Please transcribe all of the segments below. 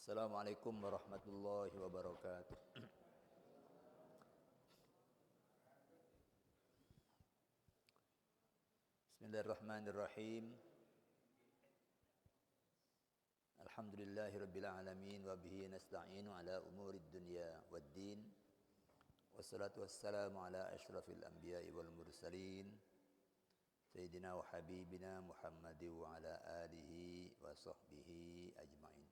Assalamualaikum warahmatullahi wabarakatuh. Bismillahirrahmanirrahim. Alhamdulillahirabbil alamin wa bihi nasta'inu ala umurid dunya waddin. Wassalatu wassalamu ala asyrafil anbiya'i wal mursalin. Sayyidina wa habibina Muhammadin wa ala alihi wa sahbihi ajma'in.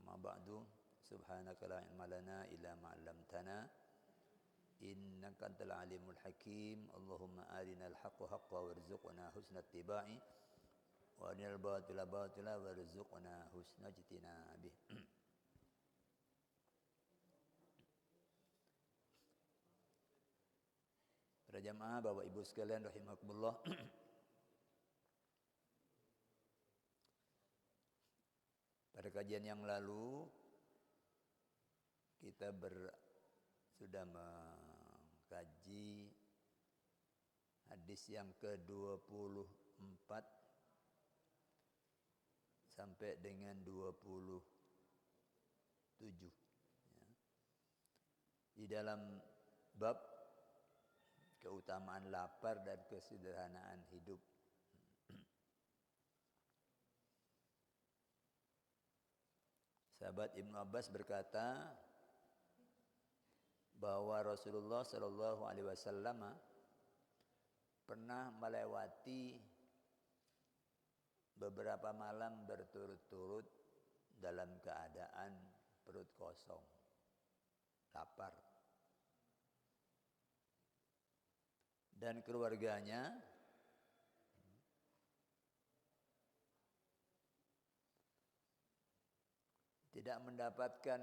Ma ba'du, subhanaka la ilma lana illa ma 'allamtana innaka antal alimul hakim. Allahumma arinal haqqa haqqan warzuqna husna ittiba'i wa arinal batila batila warzuqna husna ijtinabih. Para jamaah, Bapak Ibu sekalian rahimakumullah. Pada kajian yang lalu kita sudah mengkaji hadis yang ke-24 sampai dengan 27 ya. Di dalam bab keutamaan lapar dan kesederhanaan hidup. Sahabat Ibnu Abbas berkata bahwa Rasulullah Shallallahu Alaihi Wasallam pernah melewati beberapa malam berturut-turut dalam keadaan perut kosong, lapar, dan keluarganya tidak mendapatkan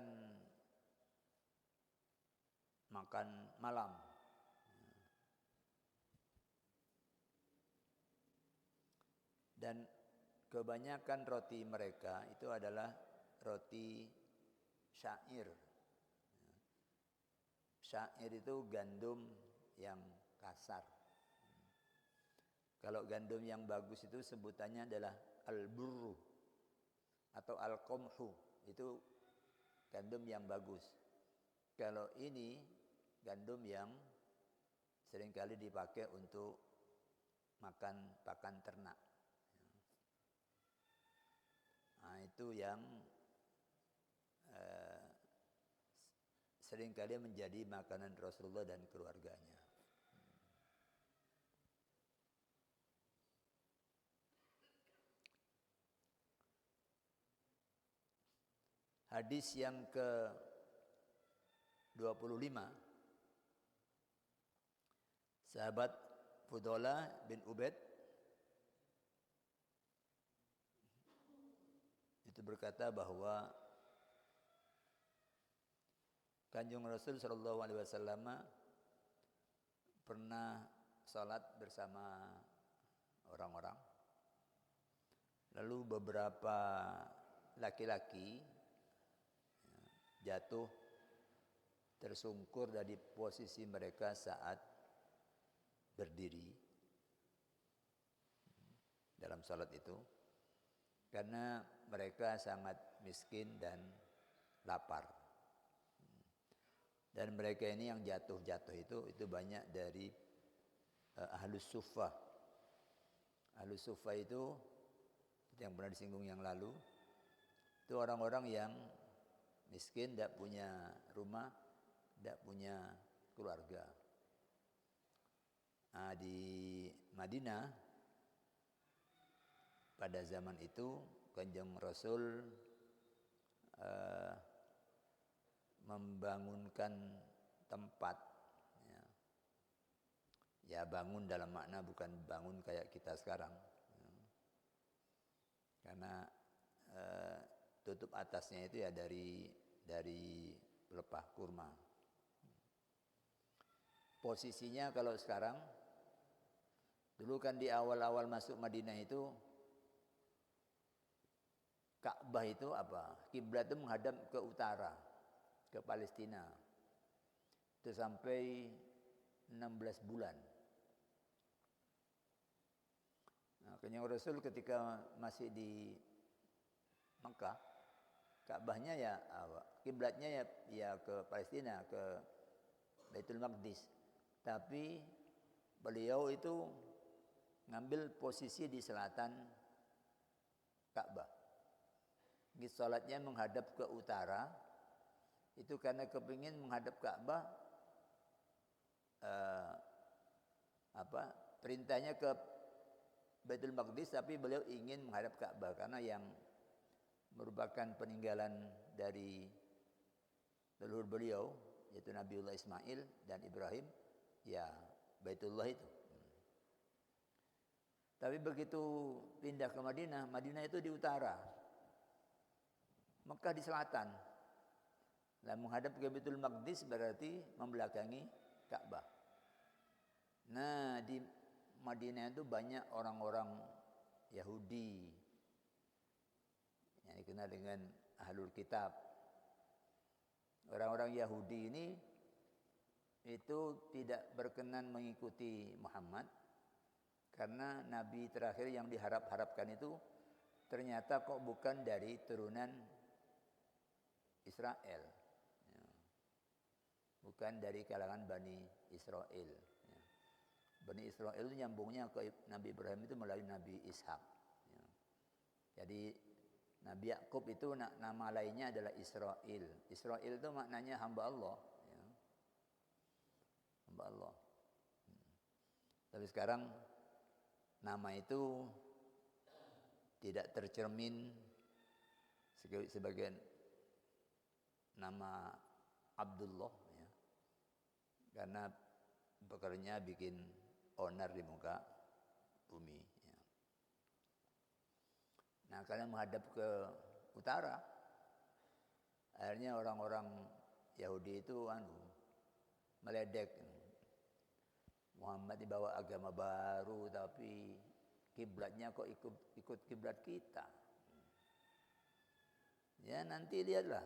makan malam. Dan kebanyakan roti mereka itu adalah roti syair. Syair itu gandum yang kasar. Kalau gandum yang bagus itu sebutannya adalah al-burru atau al-qamhu. Itu gandum yang bagus. Kalau ini gandum yang seringkali dipakai untuk makan pakan ternak. Nah, itu yang seringkali menjadi makanan Rasulullah dan keluarganya. Hadis yang ke-25, sahabat Fudalah bin Ubaid itu berkata bahwa Kanjeng Rasul Shallallahu Alaihi Wasallam pernah salat bersama orang-orang, lalu beberapa laki-laki jatuh tersungkur dari posisi mereka saat berdiri dalam salat itu, karena mereka sangat miskin dan lapar. Dan mereka ini yang jatuh-jatuh itu banyak dari Ahlus Suffah. Ahlus Suffah itu yang pernah disinggung yang lalu, itu orang-orang yang miskin, tidak punya rumah, tidak punya keluarga. Nah, di Madinah pada zaman itu Kanjeng Rasul membangunkan tempat, ya bangun dalam makna bukan bangun kayak kita sekarang, ya. Karena tutup atasnya itu ya dari pelepah kurma. Posisinya kalau sekarang, dulu kan di awal-awal masuk Madinah itu Ka'bah itu apa? Kiblat itu menghadap ke utara, ke Palestina. Itu sampai 16 bulan. Nah, Kanjeng Rasul ketika masih di Mekah. Ka'bahnya ya kiblatnya ya ke Palestina, ke Baitul Maqdis. Tapi beliau itu ngambil posisi di selatan Ka'bah. Salatnya menghadap ke utara. Itu karena kepingin menghadap Ka'bah perintahnya ke Baitul Maqdis, tapi beliau ingin menghadap Ka'bah karena yang merupakan peninggalan dari leluhur beliau yaitu Nabiullah Ismail dan Ibrahim, ya Baitullah itu. Tapi begitu pindah ke Madinah, Madinah itu di utara, Mekah di selatan. Lah menghadap ke Baitul Maqdis berarti membelakangi Ka'bah. Nah, di Madinah itu banyak orang-orang Yahudi yang dikenal dengan Ahlul Kitab. Orang-orang Yahudi ini itu tidak berkenan mengikuti Muhammad karena nabi terakhir yang diharap-harapkan itu ternyata kok bukan dari turunan Israel, bukan dari kalangan Bani Israel. Bani Israel itu nyambungnya ke Nabi Ibrahim itu melalui Nabi Ishak. Jadi Nabi Yakub itu nama lainnya adalah Israel. Israel itu maknanya hamba Allah. Hamba Allah. Tapi sekarang nama itu tidak tercermin sebagai nama Abdullah, ya. Karena pekerjanya bikin onar di muka bumi. Ya. Nah, karena menghadap ke utara, akhirnya orang-orang Yahudi itu meledek. Muhammad dibawa agama baru, tapi kiblatnya kok ikut kiblat kita. Ya nanti lihatlah,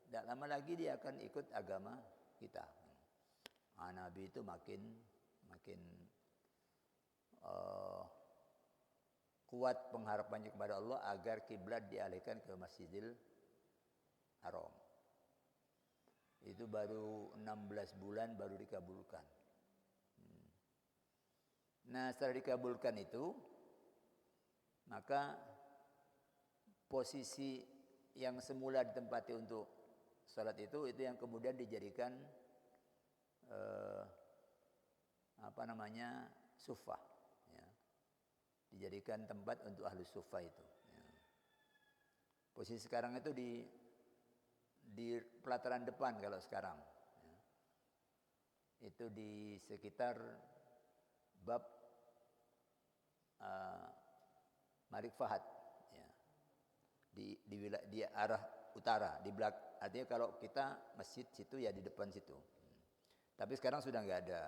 tidak lama lagi dia akan ikut agama kita. Nabi itu makin kuat pengharapannya kepada Allah agar kiblat dialihkan ke Masjidil Haram. Itu baru 16 bulan baru dikabulkan. Nah, setelah dikabulkan itu, maka posisi yang semula ditempati untuk salat itu yang kemudian dijadikan sufah, ya. Dijadikan tempat untuk ahli sufah itu, ya. Posisi sekarang itu di pelataran depan kalau sekarang, ya. Itu di sekitar bab Marik Fahad, ya. Di arah utara, di belakang. Artinya kalau kita masjid situ ya di depan situ. Tapi sekarang sudah nggak ada.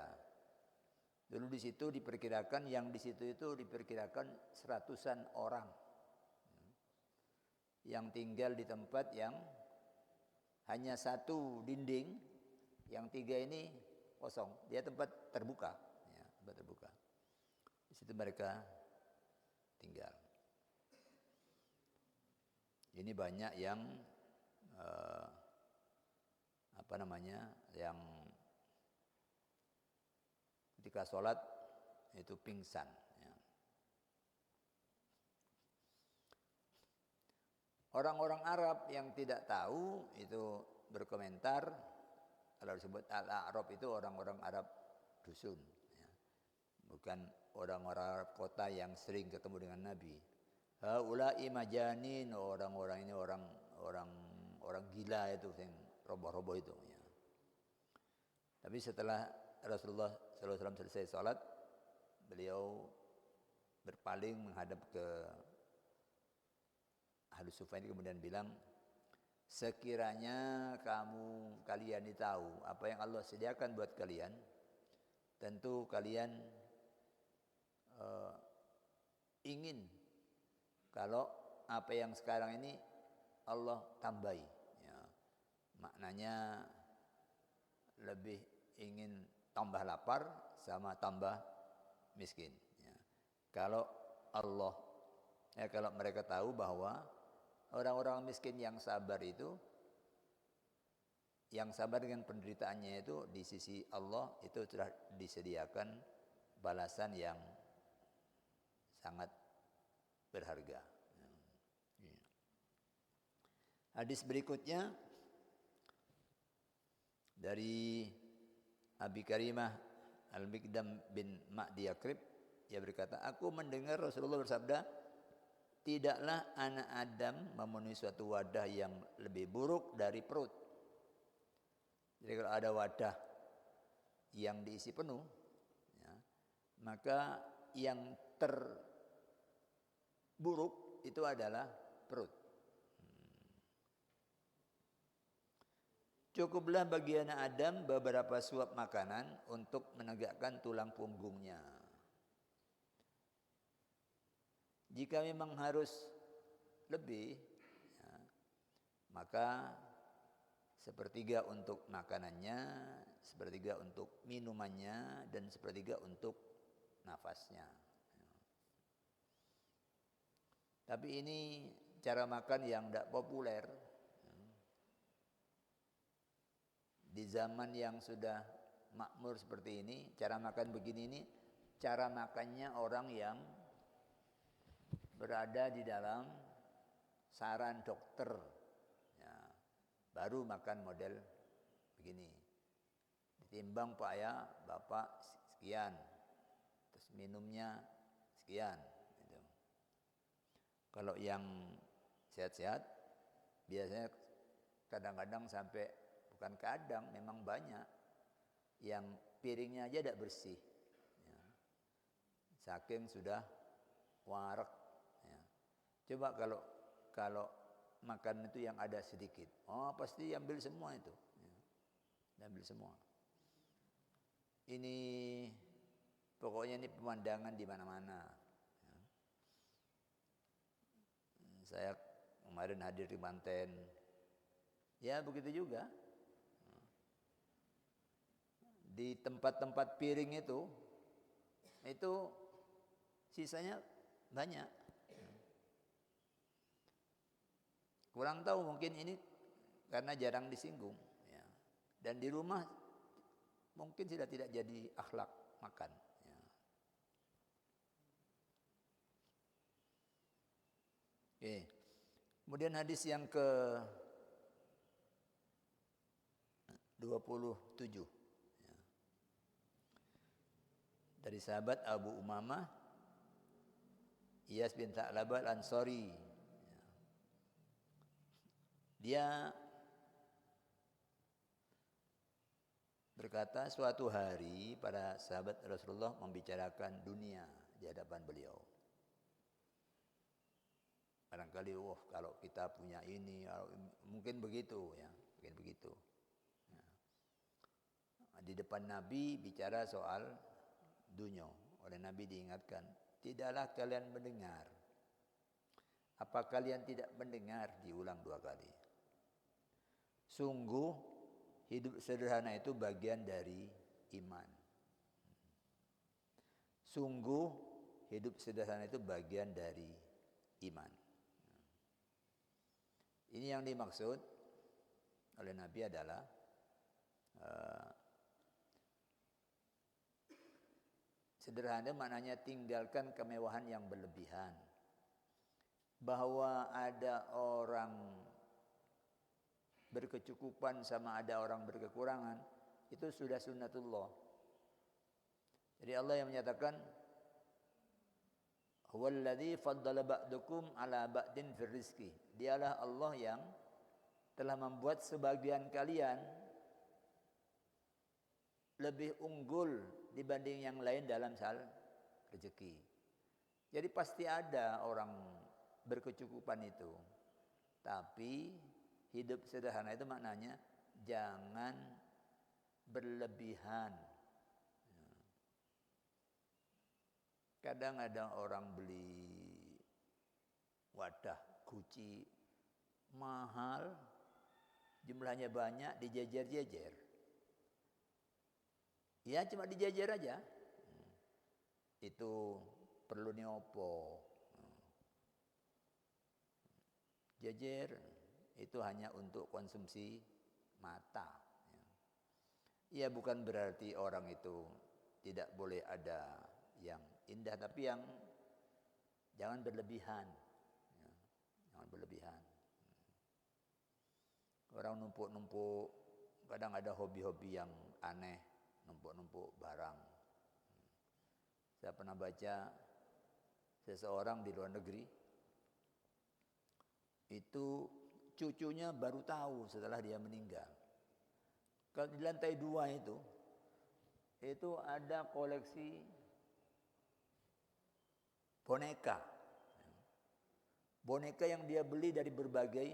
Dulu di situ diperkirakan, yang di situ itu diperkirakan 100-an orang yang tinggal di tempat yang hanya satu dinding, yang 3 ini kosong. Dia tempat terbuka, ya, tempat terbuka. Di situ mereka tinggal. Ini banyak yang yang ketika sholat itu pingsan, ya. Orang-orang Arab yang tidak tahu itu berkomentar, kalau disebut Al-A'rab itu orang-orang Arab dusun, ya. Bukan orang-orang Arab kota yang sering ketemu dengan Nabi. Haula'i majanin, orang-orang ini orang gila itu yang roboh-roboh itu, ya. Tapi setelah Rasulullah SAW selesai sholat, beliau berpaling menghadap ke Ahlus Suffah ini kemudian bilang, sekiranya kalian tahu apa yang Allah sediakan buat kalian, tentu kalian ingin kalau apa yang sekarang ini Allah tambahi, ya. Maknanya lebih ingin tambah lapar sama tambah miskin, ya. Kalau mereka tahu bahwa orang-orang miskin yang sabar itu, yang sabar dengan penderitaannya itu di sisi Allah itu sudah disediakan balasan yang sangat berharga. Hadis berikutnya dari Abi Karimah Al-Mikdam bin Ma'di Yakrib, dia berkata, aku mendengar Rasulullah bersabda, tidaklah anak Adam memenuhi suatu wadah yang lebih buruk dari perut. Jadi kalau ada wadah yang diisi penuh, ya, maka yang terburuk itu adalah perut. Cukuplah bagi anak Adam beberapa suap makanan untuk menegakkan tulang punggungnya. Jika memang harus lebih, ya, maka sepertiga untuk makanannya, sepertiga untuk minumannya, dan sepertiga untuk nafasnya. Tapi ini cara makan yang tidak populer. Di zaman yang sudah makmur seperti ini, cara makan begini ini, cara makannya orang yang berada di dalam saran dokter. Ya, baru makan model begini. Ditimbang Pak ya, Bapak sekian, terus minumnya sekian. Gitu. Kalau yang sehat-sehat, biasanya kadang-kadang sampai, bukan kadang, memang banyak yang piringnya aja tidak bersih, ya. Saking sudah warak, ya. Coba kalau makan itu yang ada sedikit, oh pasti ambil semua itu, ya. Ambil semua. Ini pokoknya ini pemandangan di mana-mana, ya. Saya kemarin hadir di Banten, ya begitu juga. Di tempat-tempat piring itu sisanya banyak. Kurang tahu, mungkin ini karena jarang disinggung, ya. Dan di rumah mungkin sudah tidak jadi akhlak makan, ya. Oke. Kemudian hadis yang ke 27 dari sahabat Abu Umamah Iyas bin Tha'labah Al-Ansari. Dia berkata, suatu hari para sahabat Rasulullah membicarakan dunia di hadapan beliau. Barangkali, kalau kita punya ini, mungkin begitu, ya, mungkin begitu. Ya. Di depan Nabi bicara soal dunia, oleh Nabi diingatkan, tidaklah kalian mendengar. Apa kalian tidak mendengar? Diulang 2 kali. Sungguh hidup sederhana itu bagian dari iman. Sungguh hidup sederhana itu bagian dari iman. Ini yang dimaksud oleh Nabi adalah sederhana maknanya tinggalkan kemewahan yang berlebihan. Bahwa ada orang berkecukupan sama ada orang berkekurangan, itu sudah sunnatullah. Jadi Allah yang menyatakan, huwallazi faddala ba'dukum ala ba'din fir rizqi. Dialah Allah yang telah membuat sebagian kalian lebih unggul dibanding yang lain dalam hal rezeki. Jadi pasti ada orang berkecukupan itu. Tapi hidup sederhana itu maknanya jangan berlebihan. Kadang ada orang beli wadah Gucci mahal, jumlahnya banyak, dijejer-jejer. Ya cuma dijejer aja. Itu perlu nyopo. jejer, itu hanya untuk konsumsi mata. Ya bukan berarti orang itu tidak boleh ada yang indah, tapi yang jangan berlebihan. Ya, jangan berlebihan. Orang numpuk-numpuk, kadang ada hobi-hobi yang aneh, numpuk-numpuk barang. Saya pernah baca seseorang di luar negeri, itu cucunya baru tahu setelah dia meninggal. Kalau di lantai 2 itu ada koleksi boneka. Boneka yang dia beli dari berbagai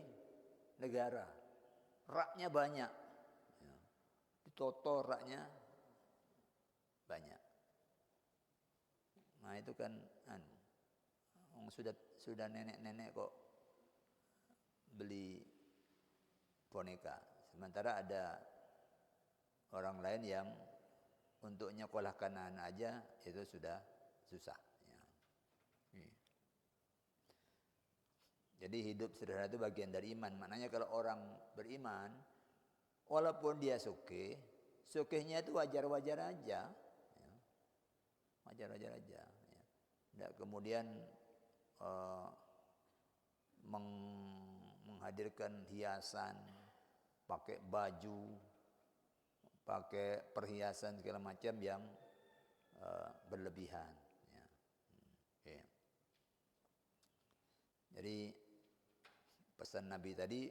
negara. Raknya banyak. Ditoto raknya banyak. Nah itu kan sudah nenek-nenek kok beli boneka. Sementara ada orang lain yang untuk nyekolahkan anak aja itu sudah susah. Ya. Jadi hidup sederhana itu bagian dari iman. Maknanya kalau orang beriman, walaupun dia sukihnya itu wajar-wajar aja. Ya. Wajar-wajar aja. Ya. Tidak kemudian menghadirkan hiasan, pakai baju, pakai perhiasan segala macam yang berlebihan. Ya. Okay. Jadi pesan Nabi tadi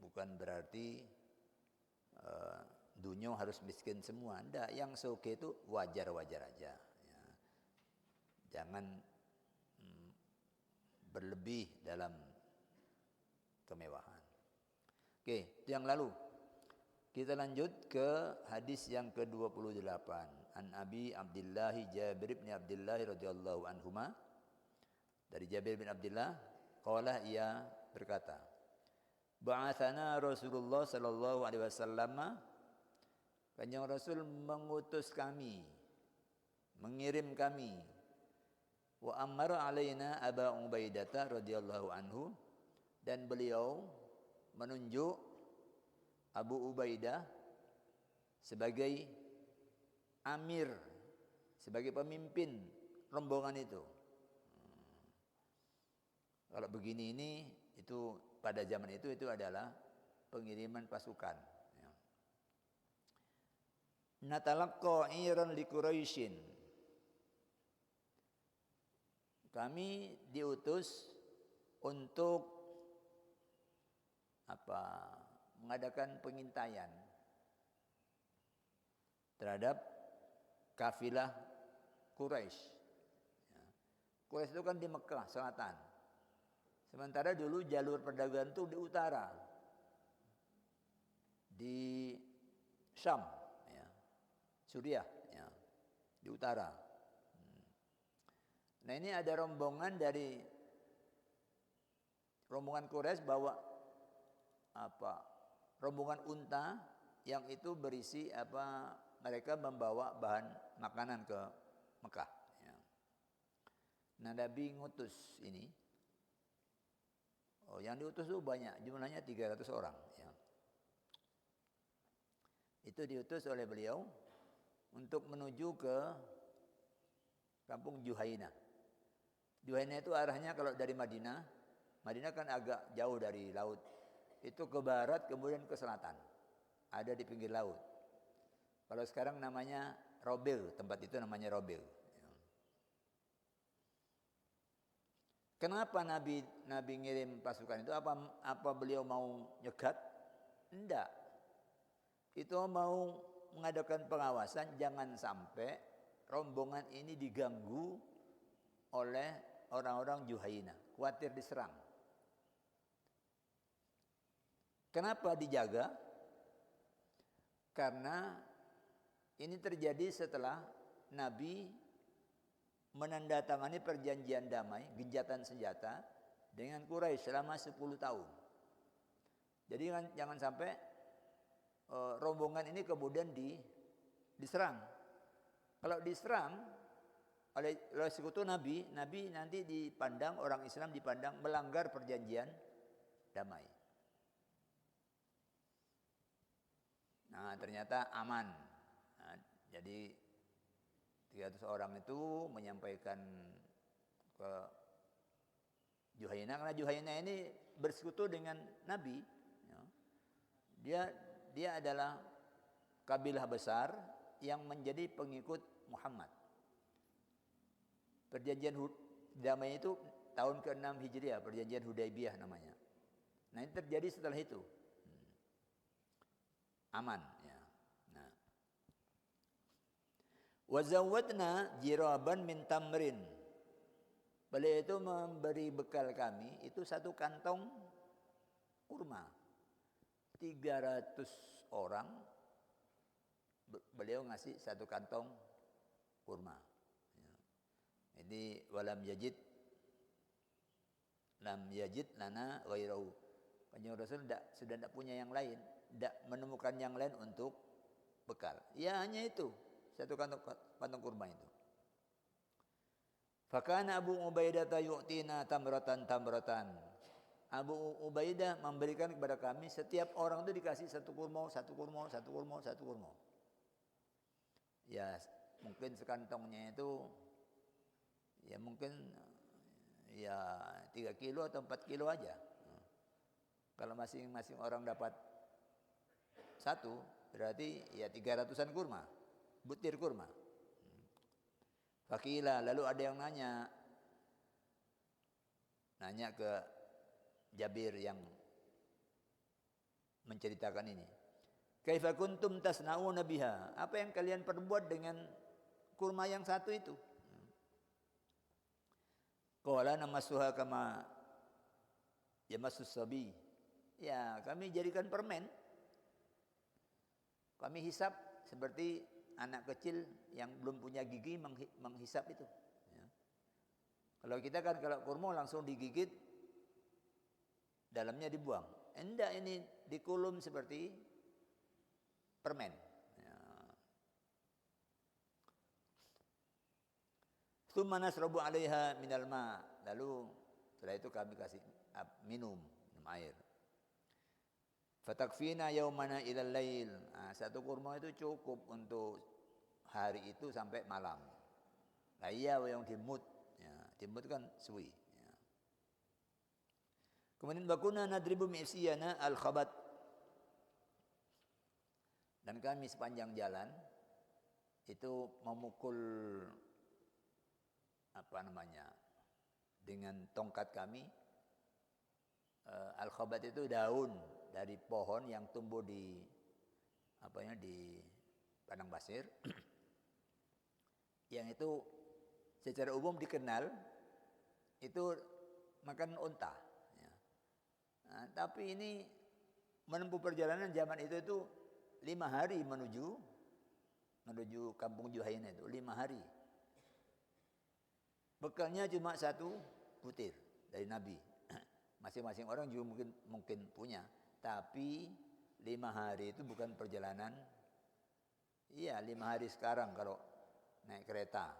bukan berarti dunia harus miskin semua. Tidak, yang soke itu wajar-wajar aja. Ya. Jangan berlebih dalam kemewahan. Oke, itu yang lalu. Kita lanjut ke hadis yang ke-28. An Abi Abdullah Jabir bin Abdullah radhiyallahu anhuma. Dari Jabir bin Abdullah, qala ia berkata, ba'athana Rasulullah sallallahu alaihi wasallam, Kanjeng Rasul mengutus kami, mengirim kami, wa amara alaina Aba Ubaidah radhiyallahu anhu, dan beliau menunjuk Abu Ubaidah sebagai amir, sebagai pemimpin rombongan itu. Kalau begini ini, itu pada zaman itu adalah pengiriman pasukan. Natalaqqa iran li Quraisyin. Kami diutus untuk mengadakan pengintaian terhadap kafilah Quraisy. Quraisy itu kan di Mekah selatan. Sementara dulu jalur perdagangan itu di utara, di Syam, ya, Suriah, ya, di utara. Nah ini ada rombongan Quraisy bawa rombongan unta yang itu berisi mereka membawa bahan makanan ke Mekah. Ya. Nah Nabi ngutus ini. Yang diutus itu banyak, jumlahnya 300 orang. Ya. Itu diutus oleh beliau untuk menuju ke kampung Juhainah. Juhainah itu arahnya kalau dari Madinah kan agak jauh dari laut. Itu ke barat kemudian ke selatan. Ada di pinggir laut. Kalau sekarang namanya Robil, tempat itu namanya Robil. Kenapa Nabi ngirim pasukan itu? Apa beliau mau nyegat? Enggak. Itu mau mengadakan pengawasan jangan sampai rombongan ini diganggu oleh orang-orang Juhainah. Khawatir diserang. Kenapa dijaga? Karena ini terjadi setelah Nabi menandatangani perjanjian damai, gencatan senjata dengan Quraisy selama 10 tahun. Jadi jangan sampai rombongan ini kemudian diserang. Kalau diserang oleh sekutu Nabi nanti dipandang, orang Islam dipandang melanggar perjanjian damai. Nah, ternyata aman. Nah, jadi 300 orang itu menyampaikan ke Juhaina, karena Juhaina ini bersekutu dengan Nabi. Dia adalah kabilah besar yang menjadi pengikut Muhammad. Perjanjian damai itu tahun ke-6 Hijriah, perjanjian Hudaybiyah namanya. Nah, ini terjadi setelah itu. Aman ya. Nah. Wa zawwadna jiraban min tamrin. Beliau itu memberi bekal kami itu 1 kantong kurma. 300 orang beliau ngasih 1 kantong kurma. Ya. Jadi lam yajid lana ghairahu. Kanjeng Rasul sudah tidak punya yang lain, tidak menemukan yang lain untuk bekal. Ya hanya itu, 1 kantong kurma itu. Fakana Abu Ubaidah yu'tina tamratan. Abu Ubaidah memberikan kepada kami, setiap orang itu dikasih 1 kurma. Ya mungkin sekantongnya itu ya mungkin ya 3 kilo atau 4 kilo aja. Kalau masing-masing orang dapat 1, berarti ya 300-an kurma, butir kurma. Fakila, lalu ada yang nanya ke Jabir yang menceritakan ini. Kaifa kuntum tasnauna biha? Apa yang kalian perbuat dengan kurma yang 1 itu? Qala namassuha kama yamassus sabi. Ya, kami jadikan permen. Kami hisap seperti anak kecil yang belum punya gigi menghisap itu. Ya. Kalau kita kan kalau kurma langsung digigit, dalamnya dibuang. Enggak, ini dikulum seperti permen. Ya. Tsumma nasrabu 'alaiha minal ma. Lalu setelah itu kami kasih minum air. Fatakfina yaumana ilal lail. Nah, 1 kurma itu cukup untuk hari itu sampai malam. Nah, iya yang dimut. Ya, dimut kan suwi. Ya. Kemudian bakuna nadribu mi'siyana al-khabat. Dan kami sepanjang jalan itu memukul dengan tongkat kami. Al-khabat itu daun dari pohon yang tumbuh di padang pasir. Yang itu secara umum dikenal itu makan unta. Ya. Nah, tapi ini menempuh perjalanan zaman itu 5 hari menuju kampung Juhaina itu 5 hari. Bekalnya cuma 1 butir dari Nabi. Masing-masing orang juga mungkin punya, tapi 5 hari itu bukan perjalanan. Iya, 5 hari sekarang kalau naik kereta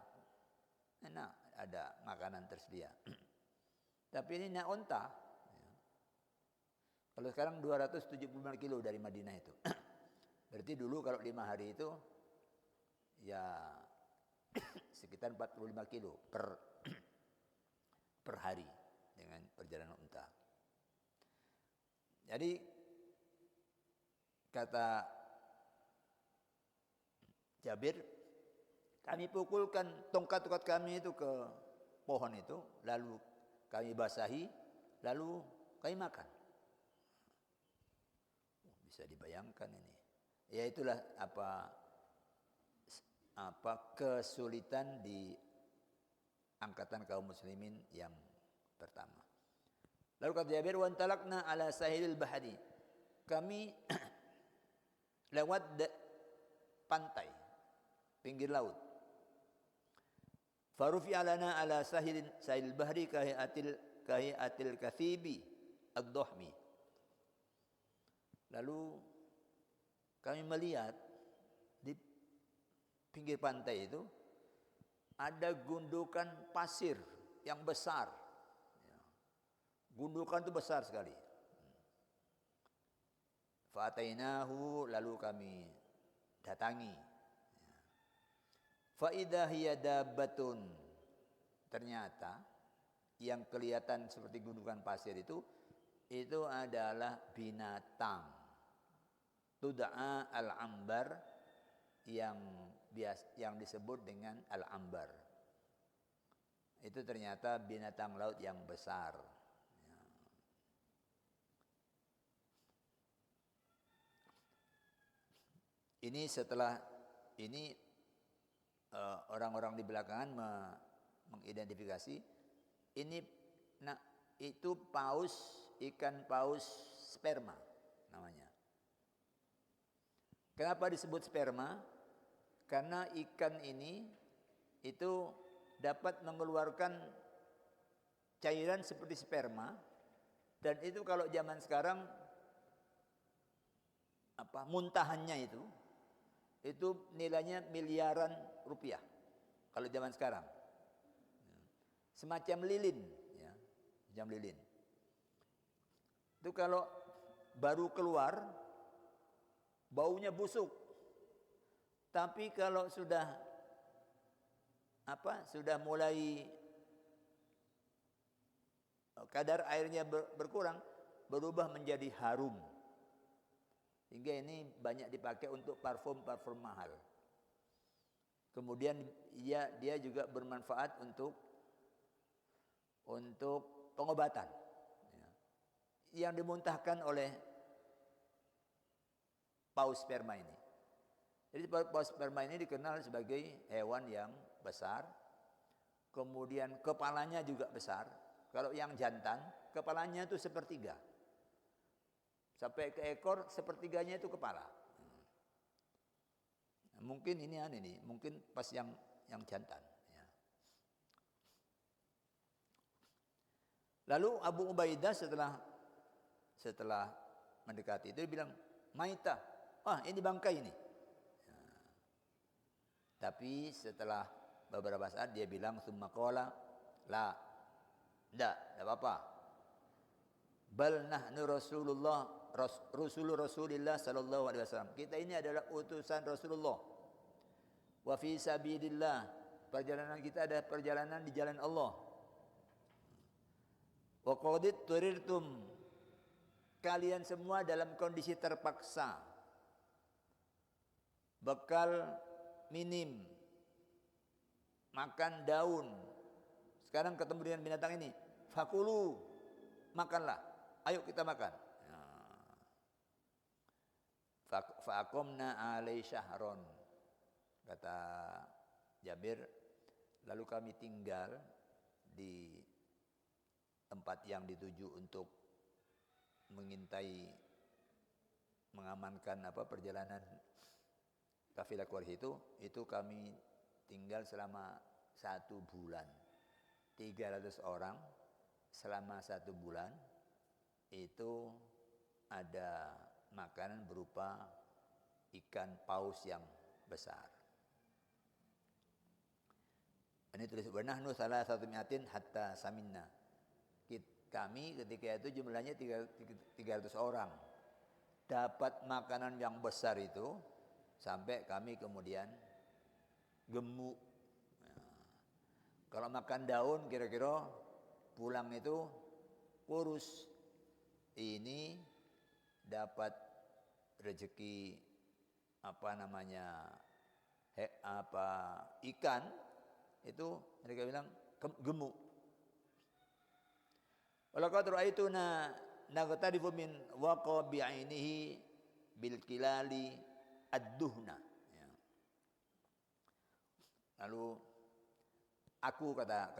enak, ada makanan tersedia. Tapi ini naik unta. Kalau sekarang 275 kilo dari Madinah itu. Berarti dulu kalau 5 hari itu ya sekitar 45 kilo per hari dengan perjalanan unta. Jadi kata Jabir, kami pukulkan tongkat-tongkat kami itu ke pohon itu, lalu kami basahi, lalu kami makan. Bisa dibayangkan ini. Ya itulah kesulitan di angkatan kaum muslimin yang pertama. Lalu kata Jabir, wa antalaqna ala sahilil bahri. Kami lewat pantai, pinggir laut. Farufi alana ala sahil bahri kahiatil kathibi ad-dhahmi. Lalu kami melihat di pinggir pantai itu ada gundukan pasir yang besar. Gundukan itu besar sekali. Fa'atainahu, lalu kami datangi. Fa idza hiya dabbatun, ternyata yang kelihatan seperti gundukan pasir itu adalah binatang. Tud'a al-ambar, yang disebut dengan al-ambar. Itu ternyata binatang laut yang besar. Ini setelah ini orang-orang di belakangan mengidentifikasi ini, nah itu ikan paus sperma namanya. Kenapa disebut sperma? Karena ikan ini itu dapat mengeluarkan cairan seperti sperma, dan itu kalau zaman sekarang muntahannya itu nilainya miliaran rupiah kalau zaman sekarang. Semacam lilin, ya, semacam lilin. Itu kalau baru keluar baunya busuk. Tapi kalau sudah mulai kadar airnya berkurang, berubah menjadi harum. Hingga ini banyak dipakai untuk parfum mahal. Kemudian dia juga bermanfaat untuk pengobatan, ya, yang dimuntahkan oleh paus sperma ini. Jadi paus sperma ini dikenal sebagai hewan yang besar. Kemudian kepalanya juga besar. Kalau yang jantan, kepalanya itu sepertiga. Sampai ke ekor, sepertiganya itu kepala. Mungkin ini mungkin pas yang jantan. Ya. Lalu Abu Ubaidah setelah mendekati itu dia bilang, "Maita, ini bangkai ini." Ya. Tapi setelah beberapa saat dia bilang, "Tsumma qala, la, enggak apa-apa. Bal nahnu Rasulullah sallallahu alaihi wasallam. Kita ini adalah utusan Rasulullah. Wa fi sabilillah. Perjalanan kita adalah perjalanan di jalan Allah. Wa qad turirtum. Kalian semua dalam kondisi terpaksa. Bekal minim. Makan daun. Sekarang ketemu dengan binatang ini. Fakulu. Makanlah. Ayo kita makan. Fa'aqamna alai syahron, kata Jabir, lalu kami tinggal di tempat yang dituju untuk mengintai, mengamankan perjalanan kafilah Quraisy itu kami tinggal selama 1 bulan. 300 orang selama 1 bulan itu ada makanan berupa ikan paus yang besar. Ini tulis wanahnu salasatu mi'atin hatta saminna. Kami ketika itu jumlahnya 300 orang. Dapat makanan yang besar itu sampai kami kemudian gemuk. Kalau makan daun kira-kira pulang itu kurus. Ini dapat rezeki ikan itu mereka bilang gemuk. Walaqad ra'aituna naghtarifu min waqabi'inihi bil kilali ad-duhna. Ya. Lalu aku kata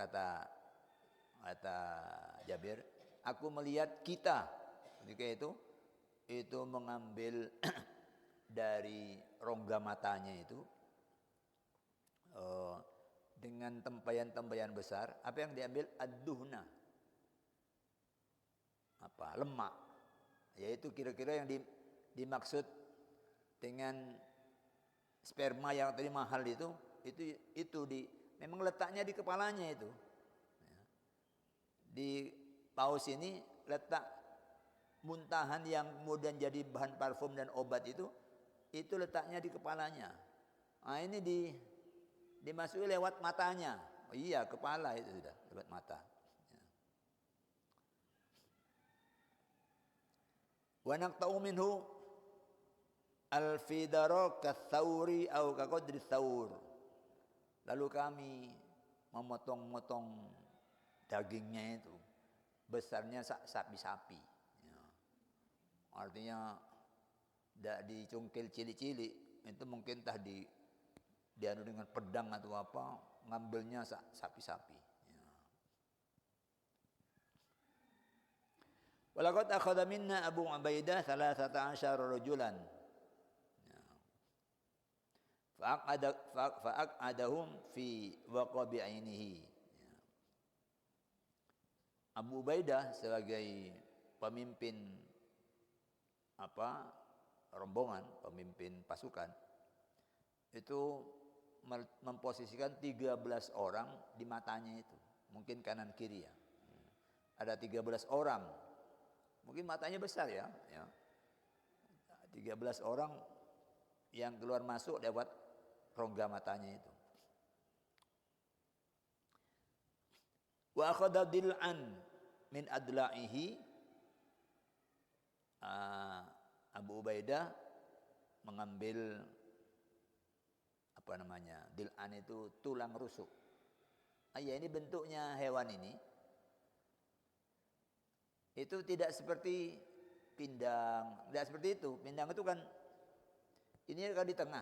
Jabir, aku melihat kita ketika itu mengambil dari rongga matanya itu dengan tempayan-tempayan besar. Apa yang diambil? Ad-duhna, lemak. Yaitu kira-kira yang dimaksud dengan sperma yang tadi mahal itu memang letaknya di kepalanya itu. Di paus ini letak muntahan yang kemudian jadi bahan parfum dan obat itu letaknya di kepalanya. Nah, ini dimasuki lewat matanya. Oh iya, kepala itu sudah lewat mata. Wa naqta'u minhu al-fidara katsawri au kaqadri tsaur. Lalu kami memotong-motong dagingnya itu besarnya sapi-sapi. Ya. Artinya tidak dicungkil cilik-cilik, itu mungkin tah dianu dengan pedang atau apa, ngambilnya sapi-sapi. Ya. Walaqad akhadha minna Abu Ubaidah 13 rajulan. Fa'aqadahum fi waqabi ainihi. Abu Ubaidah sebagai pemimpin rombongan, pemimpin pasukan itu memposisikan 13 orang di matanya itu, mungkin kanan kiri ya. Ada 13 orang. Mungkin matanya besar ya. 13 orang yang keluar masuk lewat rongga matanya itu. Wa akhadha dil'an min adla'ihi. Abu Ubaidah mengambil dil'an itu tulang rusuk. Ini bentuknya hewan ini. Itu tidak seperti pindang, tidak seperti itu. Pindang itu kan ini kan di tengah,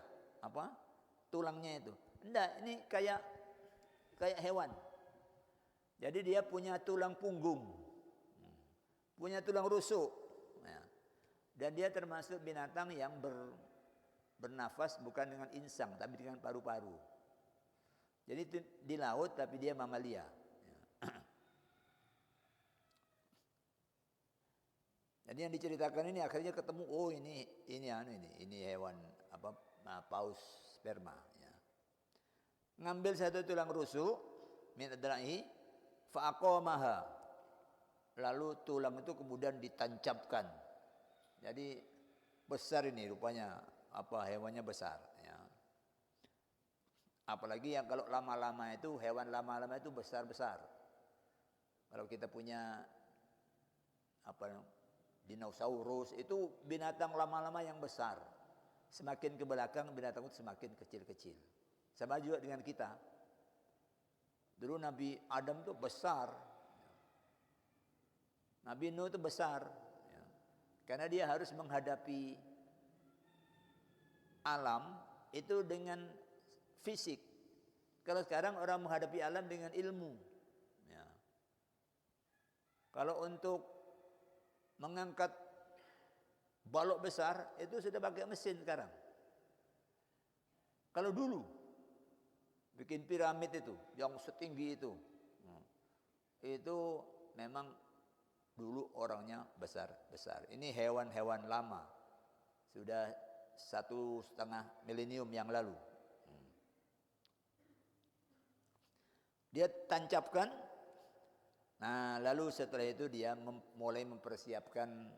tulangnya itu. Enggak, ini kayak hewan. Jadi dia punya tulang punggung, punya tulang rusuk. Dan dia termasuk binatang yang bernafas bukan dengan insang, tapi dengan paru-paru. Jadi di laut, tapi dia mamalia. Jadi yang diceritakan ini akhirnya ketemu, ini hewan paus sperma. Ya. Ngambil satu tulang rusuk min adra'i fa'aqamaha. Lalu tulang itu kemudian ditancapkan. Jadi besar ini rupanya, hewannya besar. Ya. Apalagi yang kalau lama-lama itu, hewan lama-lama itu besar-besar. Kalau kita punya dinosaurus itu binatang lama-lama yang besar. Semakin ke belakang binatang itu semakin kecil-kecil. Sama juga dengan kita. Dulu Nabi Adam itu besar. Nabi Nuh itu besar. Karena dia harus menghadapi alam itu dengan fisik. Kalau sekarang orang menghadapi alam dengan ilmu. Ya. Kalau untuk mengangkat balok besar itu sudah pakai mesin sekarang. Kalau dulu bikin piramid itu yang setinggi itu memang dulu orangnya besar-besar. Ini hewan-hewan lama, sudah 1,5 milenium yang lalu. Dia tancapkan. Nah, lalu setelah itu dia mulai mempersiapkan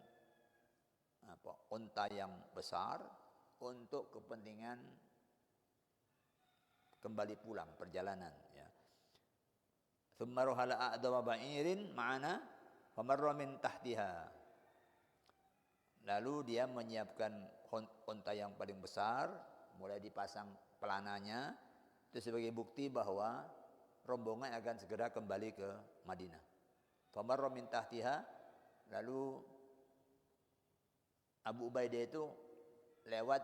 unta yang besar untuk kepentingan kembali pulang perjalanan. Ya. Tsumma rohala a'dama ba'irin ma'ana famarra min tahtiha. Lalu dia menyiapkan unta yang paling besar, mulai dipasang pelananya, itu sebagai bukti bahwa rombongan akan segera kembali ke Madinah. Famarra min tahtiha, lalu Abu Ubaidah itu lewat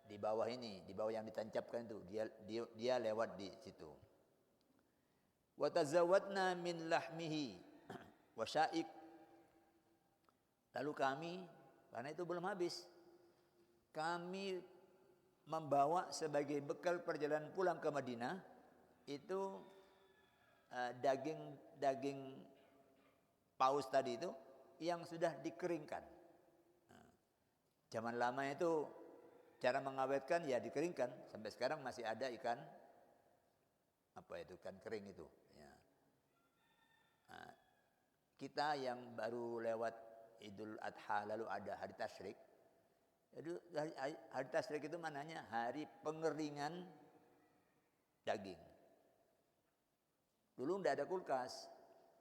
di bawah ini, di bawah yang ditancapkan itu, dia lewat di situ. Wa tazawwadna min lahmihi wa syaik. Lalu kami, karena itu belum habis, kami membawa sebagai bekal perjalanan pulang ke Madinah itu daging paus tadi itu yang sudah dikeringkan. Zaman lama itu cara mengawetkan ya dikeringkan. Sampai sekarang masih ada ikan ikan kering itu. Ya. Nah, kita yang baru lewat Idul Adha, lalu ada hari tasyrik. Jadi hari tasyrik itu maknanya hari pengeringan daging. Dulu tidak ada kulkas.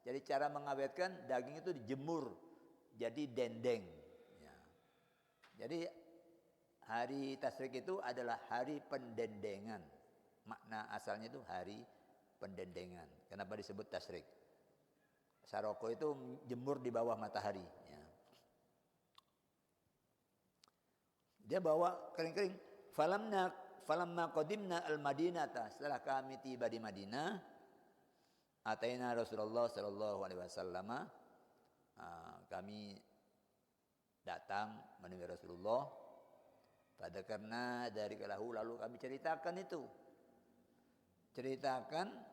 Jadi cara mengawetkan daging itu dijemur jadi dendeng. Ya. Jadi hari tasyrik itu adalah hari pendendengan. Makna asalnya itu hari pendendengan. Kenapa disebut tasyrik? Saroko itu jemur di bawah matahari. Ya. Dia bawa kering-kering. Falamma qadimna al-Madinata. Setelah kami tiba di Madinah, ataina Rasulullah sallallahu alaihi wasallam. Kami datang menemui Rasulullah. Pada karena dari kelahu lalu kami ceritakan itu. Ceritakan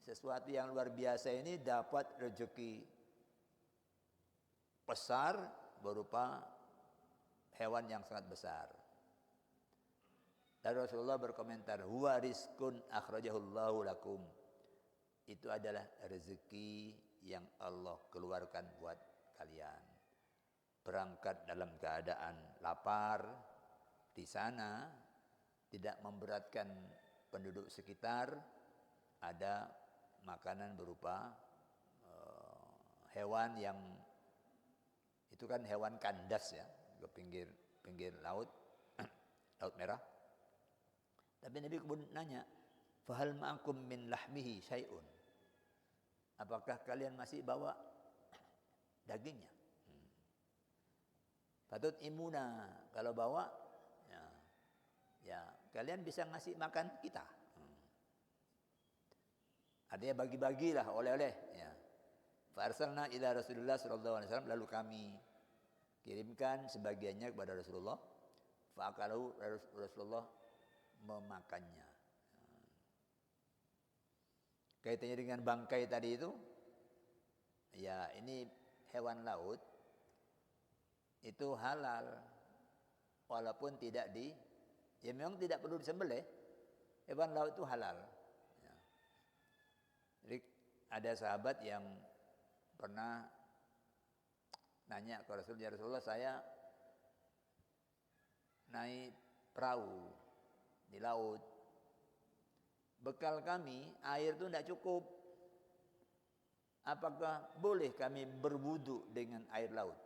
sesuatu yang luar biasa ini dapat rezeki besar berupa hewan yang sangat besar. Dan Rasulullah berkomentar, huwa rizqun akhrajahullahu lakum. Itu adalah rezeki yang Allah keluarkan buat kalian. Berangkat dalam keadaan lapar di sana, tidak memberatkan penduduk sekitar, ada makanan berupa hewan yang itu kan hewan kandas ya, ke pinggir laut, laut merah. Tapi Nabi kemudian nanya, fahal ma'akum min lahmihi syai'un? Apakah kalian masih bawa dagingnya? Patut imuna, kalau bawa, ya kalian bisa ngasih makan kita. Artinya bagi-bagilah oleh-oleh. Ya. Farsalna ila Rasulullah sallallahu alaihi wasallam, lalu kami kirimkan sebagiannya kepada Rasulullah. Fa'akalahu, Rasulullah memakannya. Kaitannya dengan bangkai tadi itu, ya ini hewan laut itu halal walaupun tidak ya memang tidak perlu disembelih. Hewan laut itu halal. Ya. Jadi ada sahabat yang pernah nanya ke Rasulullah, ya Rasulullah, saya naik perahu di laut. Bekal kami air itu tidak cukup. Apakah boleh kami berwudu dengan air laut?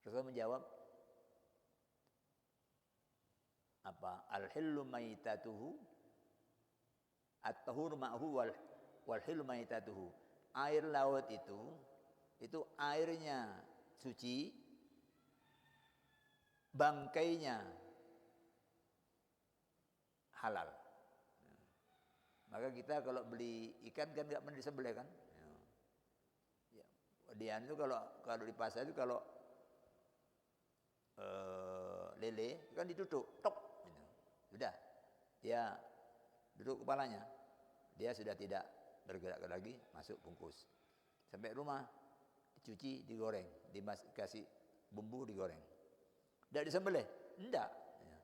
Rasulullah menjawab, apa? Al-hillu maitatuhu at-tahur ma'hu wal hillu maitatuhu. Air laut itu airnya suci, bangkainya halal. Maka kita kalau beli ikan kan enggak pernah disembelih kan? Ya. Dia itu kalau di pasar itu kalau lele kan ditutup, tok, gitu. Sudah, dia duduk kepalanya, dia sudah tidak bergerak lagi, masuk bungkus. Sampai rumah dicuci, digoreng, dikasih bumbu, digoreng. Tidak disembelih, enggak, ya.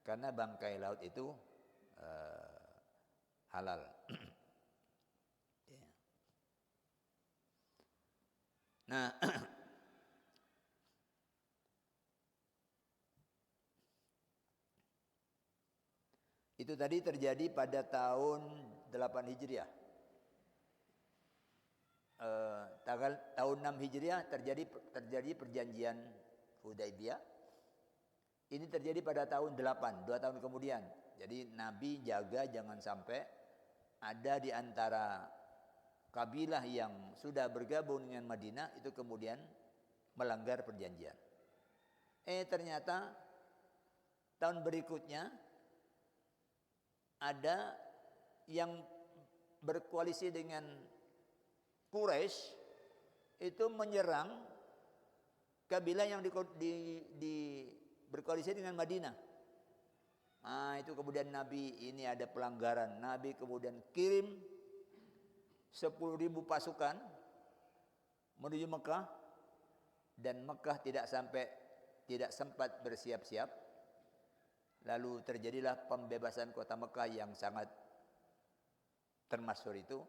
Karena bangkai laut itu halal. Ya. Nah, itu tadi terjadi pada tahun 8 Hijriah. Tahun 6 Hijriah terjadi perjanjian Hudaibiyah. Ini terjadi pada tahun 8, 2 tahun kemudian. Jadi Nabi jaga jangan sampai ada di antara kabilah yang sudah bergabung dengan Madinah itu kemudian melanggar perjanjian. Ternyata tahun berikutnya ada yang berkoalisi dengan Quraisy itu menyerang kabilah yang berkoalisi dengan Madinah. Nah, itu kemudian Nabi ini ada pelanggaran. Nabi kemudian kirim 10.000 pasukan menuju Mekah, dan Mekah tidak sempat bersiap-siap. Lalu terjadilah pembebasan kota Mekah yang sangat termasyhur itu.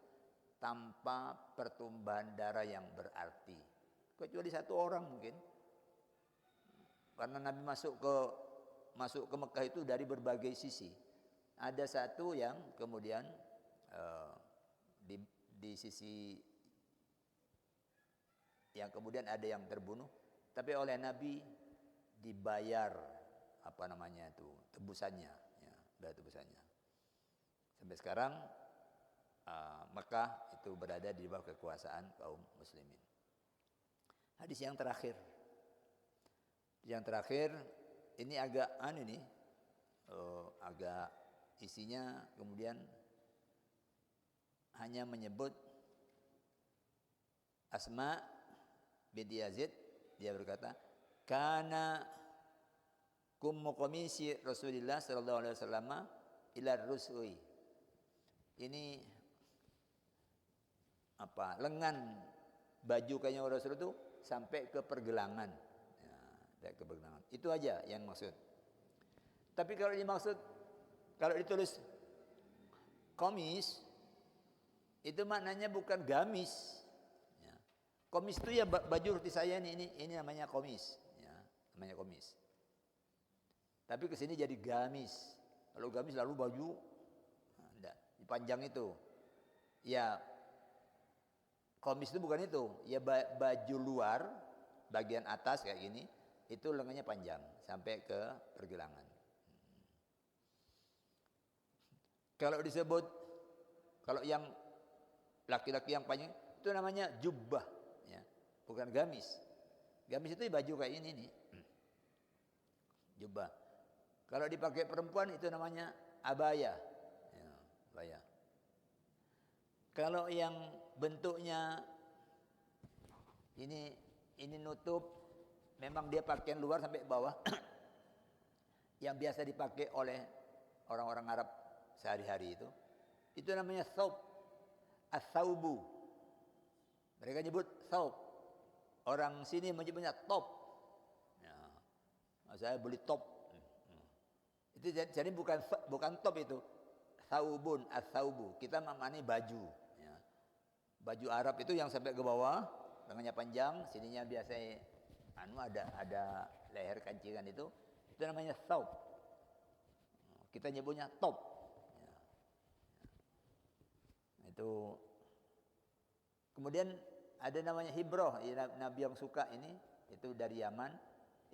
tanpa pertumbuhan darah yang berarti. Kecuali satu orang mungkin. Karena Nabi masuk ke Mekah itu dari berbagai sisi. Ada satu yang kemudian di sisi yang kemudian ada yang terbunuh, tapi oleh Nabi dibayar tebusannya, ya, bayar tebusannya. Sampai sekarang Mekah itu berada di bawah kekuasaan kaum muslimin. Hadis yang terakhir. Yang terakhir ini agak agak isinya kemudian hanya menyebut Asma binti Yazid, dia berkata, "Kana kummu qamisi Rasulillah sallallahu alaihi wasallam ila rusui." Ini lengan baju kainnya Rasul itu sampai ke pergelangan. Ya, ke pergelangan. Itu aja yang maksud. Tapi kalau ditulis qamis itu maknanya bukan gamis. Ya. Qamis itu ya baju seperti saya ini namanya qamis, ya, namanya qamis. Tapi ke sini jadi gamis. Kalau gamis lalu baju enggak, panjang itu. Ya, qamis itu bukan itu. Ya baju luar bagian atas kayak gini, itu lengannya panjang sampai ke pergelangan. Kalau yang laki-laki yang panjang itu namanya jubbah, ya, bukan gamis. Gamis itu baju kayak ini nih, jubbah. Kalau dipakai perempuan itu namanya abaya, ya, abaya. Kalau yang bentuknya ini nutup, memang dia pakaian luar sampai bawah, yang biasa dipakai oleh orang-orang Arab sehari-hari itu namanya thawb, as-thawbu. Mereka nyebut thawb. Orang sini menyebutnya top. Ya, saya beli top. Itu jadi bukan top itu. Thawbun, as-thawbu. Kita maknanya baju. Ya. Baju Arab itu yang sampai ke bawah, lengannya panjang, sininya biasanya ada leher kancingan itu namanya thawb. Kita nyebutnya top. Ya. Itu kemudian ada namanya hibroh, Nabi yang suka ini, itu dari Yaman.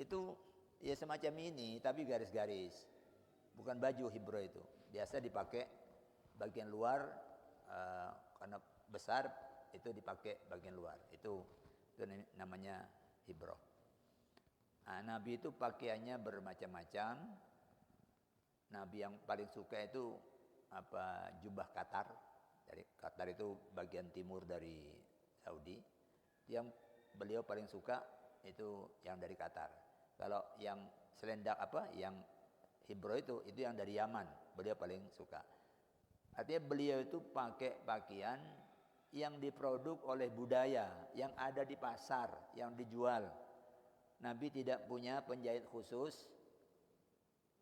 Itu ya semacam ini, tapi garis-garis. Bukan baju hibroh itu. Biasa dipakai bagian luar, karena besar, itu dipakai bagian luar. Itu namanya hibroh. Nah, Nabi itu pakaiannya bermacam-macam. Nabi yang paling suka itu jubah Qatar. Dari Qatar itu bagian timur dari Saudi. Yang beliau paling suka itu yang dari Qatar. Kalau yang selendang yang hibroh itu yang dari Yaman. Beliau paling suka. Artinya beliau itu pakai pakaian yang diproduk oleh budaya, yang ada di pasar, yang dijual. Nabi tidak punya penjahit khusus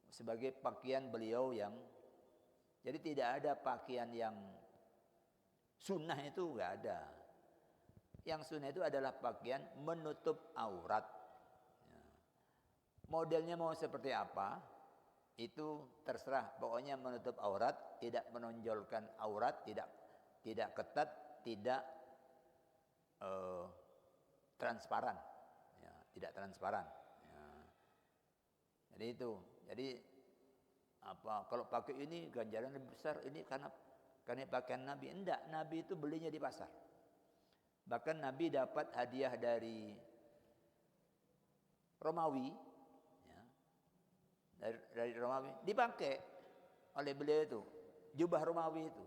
sebagai pakaian beliau yang, jadi tidak ada pakaian yang sunnah, itu enggak ada. Yang sunnah itu adalah pakaian menutup aurat. Modelnya mau seperti apa, itu terserah. Pokoknya menutup aurat, tidak menonjolkan aurat, tidak ketat, tidak transparan. Ya, tidak transparan. Ya. Jadi itu. Jadi kalau pakai ini ganjaran lebih besar, ini karena pakaian Nabi. Enggak, Nabi itu belinya di pasar. Bahkan Nabi dapat hadiah dari Romawi, ya, dari Romawi, dipakai oleh beliau itu, jubah Romawi itu.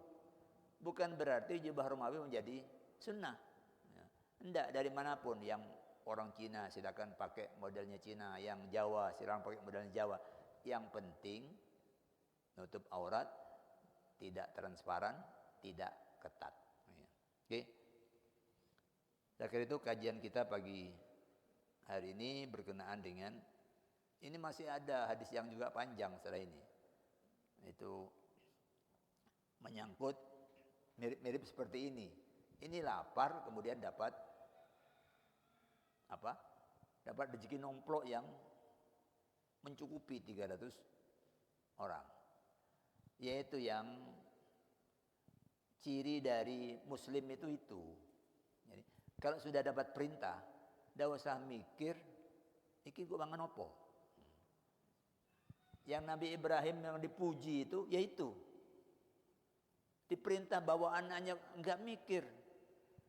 Bukan berarti jubah Romawi menjadi sunnah. Ya. Enggak, dari manapun, yang orang Cina silakan pakai modelnya Cina, yang Jawa silakan pakai modelnya Jawa. Yang penting nutup aurat, tidak transparan, tidak ketat. Ya. Oke. Saya kira itu kajian kita pagi hari ini berkenaan dengan ini. Masih ada hadis yang juga panjang setelah ini. Itu menyangkut mirip-mirip seperti ini. Ini lapar kemudian dapat apa? Dapat rezeki nomplok yang mencukupi 300 orang. Yaitu yang ciri dari muslim itu. Jadi, kalau sudah dapat perintah, tidak usah mikir, iki gue mangan opo. Yang Nabi Ibrahim yang dipuji itu, yaitu diperintah bawa anaknya, enggak mikir.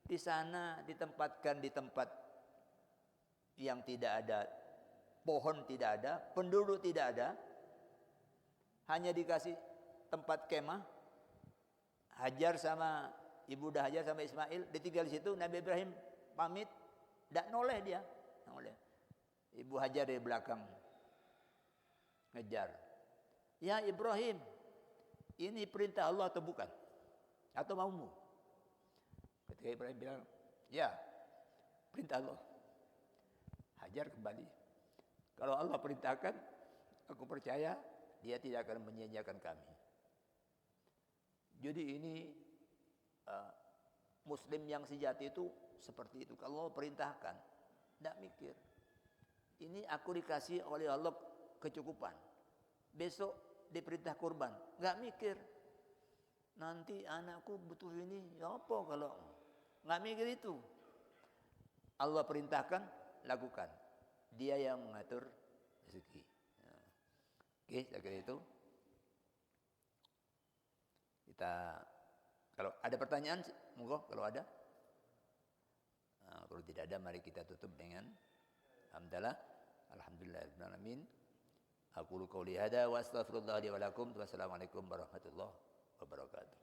Di sana ditempatkan di tempat yang tidak ada pohon, tidak ada penduduk, tidak ada, hanya dikasih tempat kemah. Hajar sama ibu Hajar sama Ismail ditinggal di situ. Nabi Ibrahim pamit, tidak noleh dia, noleh. Ibu Hajar di belakang ngejar. Ya Ibrahim, ini perintah Allah atau bukan? Atau maumu? Ketika Ibrahim bilang, ya perintah Allah. Hajar kembali. Kalau Allah perintahkan, aku percaya dia tidak akan menyia-nyiakan kami. Jadi ini Muslim yang sejati itu seperti itu. Kalau Allah perintahkan, tidak mikir. Ini aku dikasih oleh Allah kecukupan. Besok diperintah kurban, nggak mikir. Nanti anakku butuh ini, ya apa kalau nggak mikir itu. Allah perintahkan, lakukan. Dia yang mengatur rezeki. Oke, saya kira itu. Kita kalau ada pertanyaan, monggo kalau ada. Kalau tidak ada, mari kita tutup dengan hamdalah. Alhamdulillahirabbil alamin. Aqulu qouli hadza wa astaghfirullah li wa lakum. Wassalamualaikum warahmatullahi wabarakatuh.